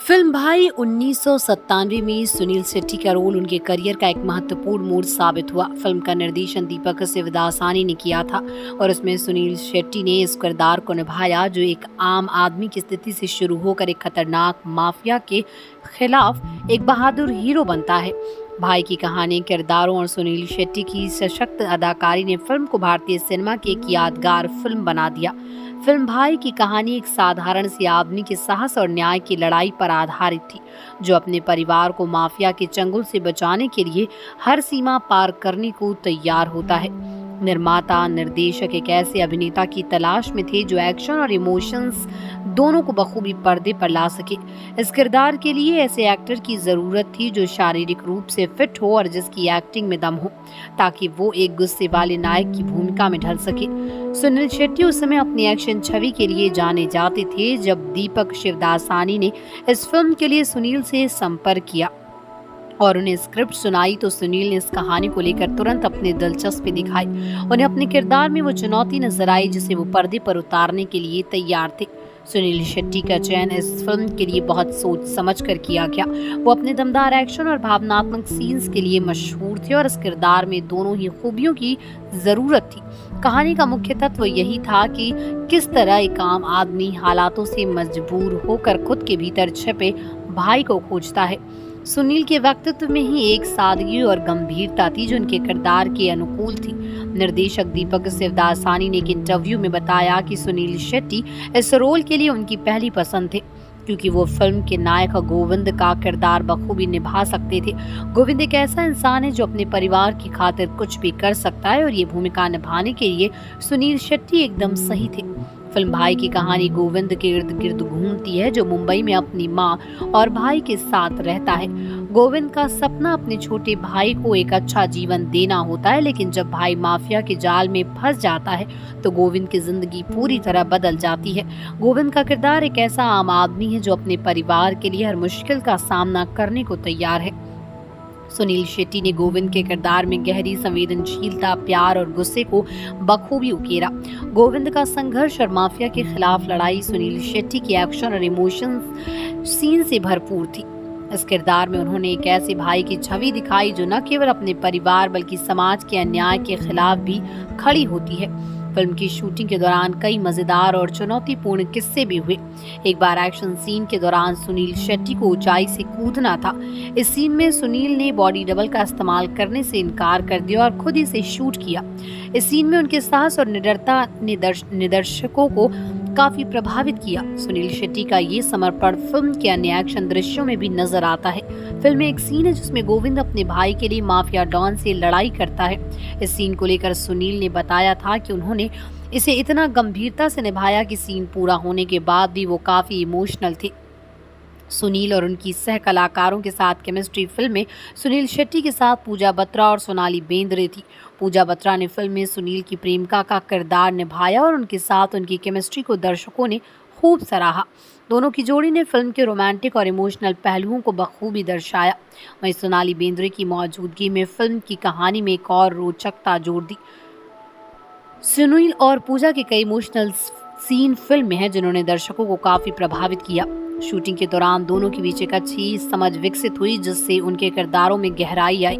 Film भाई 1997 में सुनील शेट्टी का रोल उनके करियर का एक महत्वपूर्ण मोड़ साबित हुआ। फिल्म का निर्देशन दीपक शिवदासानी ने किया था और उसमें सुनील शेट्टी ने इस किरदार को निभाया जो एक आम आदमी की स्थिति से शुरू होकर एक खतरनाक माफिया के खिलाफ एक बहादुर हीरो बनता है। भाई की कहानी, किरदारों और सुनील शेट्टी की सशक्त अदाकारी ने फिल्म को भारतीय सिनेमा की एक यादगार फिल्म बना दिया। फिल्म भाई की कहानी एक साधारण सी आदमी के साहस और न्याय की लड़ाई पर आधारित थी, जो अपने परिवार को माफिया के चंगुल से बचाने के लिए हर सीमा पार करने को तैयार होता है। निर्माता निर्देशक एक ऐसे अभिनेता की तलाश में थे जो एक्शन और इमोशंस दोनों को बखूबी पर्दे पर ला सके। इस किरदार के लिए ऐसे एक्टर की जरूरत थी जो शारीरिक रूप से फिट हो और जिसकी एक्टिंग में दम हो, ताकि वो एक गुस्से वाले नायक की भूमिका में ढल सके। सुनील शेट्टी उस समय अपनी एक्शन छवि के लिए जाने जाते थे। जब दीपक शिवदासानी ने इस फिल्म के लिए सुनील से संपर्क किया और उन्हें स्क्रिप्ट सुनाई तो सुनील ने इस कहानी को लेकर तुरंत अपनी दिलचस्पी दिखाई। उन्हें अपने किरदार में वो चुनौती नजर आई जिसे वो पर्दे पर उतारने के लिए तैयार थे। सुनील शेट्टी का चयन इस फिल्म के लिए बहुत सोच समझ कर किया गया। वो अपने दमदार एक्शन और भावनात्मक सीन्स के लिए मशहूर थे और इस किरदार में दोनों ही खूबियों की जरूरत थी। कहानी का मुख्य तत्व यही था कि किस तरह एक आम आदमी हालातों से मजबूर होकर खुद के भीतर छिपे भाई को खोजता है। सुनील के व्यक्तित्व में ही एक सादगी और गंभीरता थी जो उनके किरदार के अनुकूल थी। निर्देशक दीपक शिवदासानी ने एक इंटरव्यू में बताया कि सुनील शेट्टी इस रोल के लिए उनकी पहली पसंद थे, क्योंकि वो फिल्म के नायक गोविंद का किरदार बखूबी निभा सकते थे। गोविंद एक ऐसा इंसान है जो अपने परिवार की खातिर कुछ भी कर सकता है और ये भूमिका निभाने के लिए सुनील शेट्टी एकदम सही थे। फिल्म भाई की कहानी गोविंद के इर्द गिर्द घूमती है, जो मुंबई में अपनी माँ और भाई के साथ रहता है। गोविंद का सपना अपने छोटे भाई को एक अच्छा जीवन देना होता है, लेकिन जब भाई माफिया के जाल में फंस जाता है तो गोविंद की जिंदगी पूरी तरह बदल जाती है। गोविंद का किरदार एक ऐसा आम आदमी है जो अपने परिवार के लिए हर मुश्किल का सामना करने को तैयार है। सुनील शेट्टी ने गोविंद के किरदार में गहरी संवेदनशीलता, प्यार और गुस्से को बखूबी उकेरा। गोविंद का संघर्ष और माफिया के खिलाफ लड़ाई सुनील शेट्टी की एक्शन और इमोशंस सीन से भरपूर थी। इस किरदार में उन्होंने एक ऐसे भाई की छवि दिखाई जो न केवल अपने परिवार बल्कि समाज के अन्याय के खिलाफ भी खड़ी होती है। फिल्म की शूटिंग के दौरान कई मजेदार और चुनौतीपूर्ण किस्से भी हुए। एक बार एक्शन सीन के दौरान सुनील शेट्टी को ऊंचाई से कूदना था। इस सीन में सुनील ने बॉडी डबल का इस्तेमाल करने से इनकार कर दिया और खुद ही से शूट किया। इस सीन में उनके साहस और निडरता ने दर्शकों को काफी प्रभावित किया। सुनील शेट्टी का ये समर्पण फिल्म के अन्य एक्शन दृश्यों में भी नजर आता है। फिल्म में एक सीन है जिसमें गोविंद अपने भाई के लिए माफिया डॉन से लड़ाई करता है। इस सीन को लेकर सुनील ने बताया था कि उन्होंने इसे इतना गंभीरता से निभाया कि सीन पूरा होने के बाद भी वो काफी इमोशनल थे। सुनील और उनकी सह कलाकारों के साथ केमिस्ट्री फिल्म में सुनील शेट्टी के साथ पूजा बत्रा और सोनाली बेंद्रे थी। पूजा बत्रा ने फिल्म में सुनील की प्रेमिका का किरदार निभाया और उनके साथ उनकी केमिस्ट्री को दर्शकों ने खूब सराहा। दोनों की जोड़ी ने फिल्म के रोमांटिक और इमोशनल पहलुओं को बखूबी दर्शाया। वहीं सोनाली बेंद्रे की मौजूदगी में फिल्म की कहानी में एक और रोचकता जोड़ दी। सुनील और पूजा के कई इमोशनल सीन फिल्म में हैं जिन्होंने दर्शकों को काफी प्रभावित किया। शूटिंग के दौरान दोनों के बीच एक अच्छी समझ विकसित हुई जिससे उनके किरदारों में गहराई आई।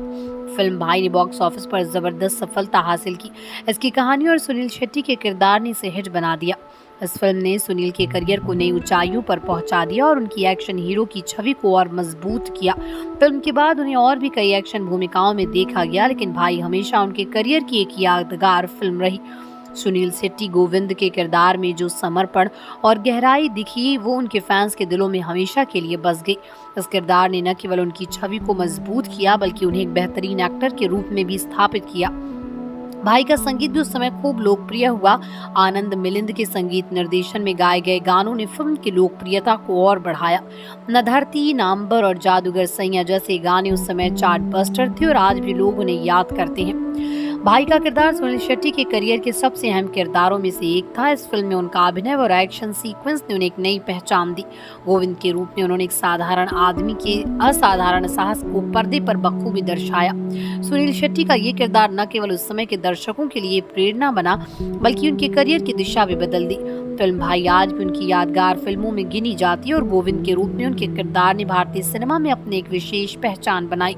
फिल्म भाई ने बॉक्स ऑफिस पर जबरदस्त सफलता हासिल की। इसकी कहानी और सुनील शेट्टी के किरदार ने इसे हिट बना दिया। इस फिल्म ने सुनील के करियर को नई ऊंचाइयों पर पहुंचा दिया और उनकी एक्शन हीरो की छवि को और मजबूत किया। फिल्म के बाद उन्हें और भी कई एक्शन भूमिकाओं में देखा गया, लेकिन भाई हमेशा उनके करियर की एक यादगार फिल्म रही। सुनील शेट्टी गोविंद के किरदार में जो समर्पण और गहराई दिखी वो उनके फैंस के दिलों में हमेशा के लिए बस गई। इस किरदार ने न केवल उनकी छवि को मजबूत किया बल्कि उन्हें एक बेहतरीन एक्टर के रूप में भी स्थापित किया। भाई का संगीत भी उस समय खूब लोकप्रिय हुआ। आनंद मिलिंद के संगीत निर्देशन में गाए गए गानों ने फिल्म की लोकप्रियता को और बढ़ाया। न धरती, नाम्बर और जादूगर सैया जैसे गाने उस समय चार्ट बस्टर थे और आज भी लोग उन्हें याद करते हैं। भाई का किरदार सुनील शेट्टी के करियर के सबसे अहम किरदारों में से एक था। इस फिल्म में उनका अभिनय और एक्शन सीक्वेंस ने उन्हें एक नई पहचान दी। गोविंद के रूप में उन्होंने एक साधारण आदमी के असाधारण साहस को पर्दे पर बखूबी दर्शाया। सुनील शेट्टी का ये किरदार न केवल उस समय के दर्शकों के लिए प्रेरणा बना बल्कि उनके करियर की दिशा भी बदल दी। फिल्म भाई आज भी उनकी यादगार फिल्मों में गिनी जाती है और गोविंद के रूप में उनके किरदार ने भारतीय सिनेमा में अपनी एक विशेष पहचान बनाई।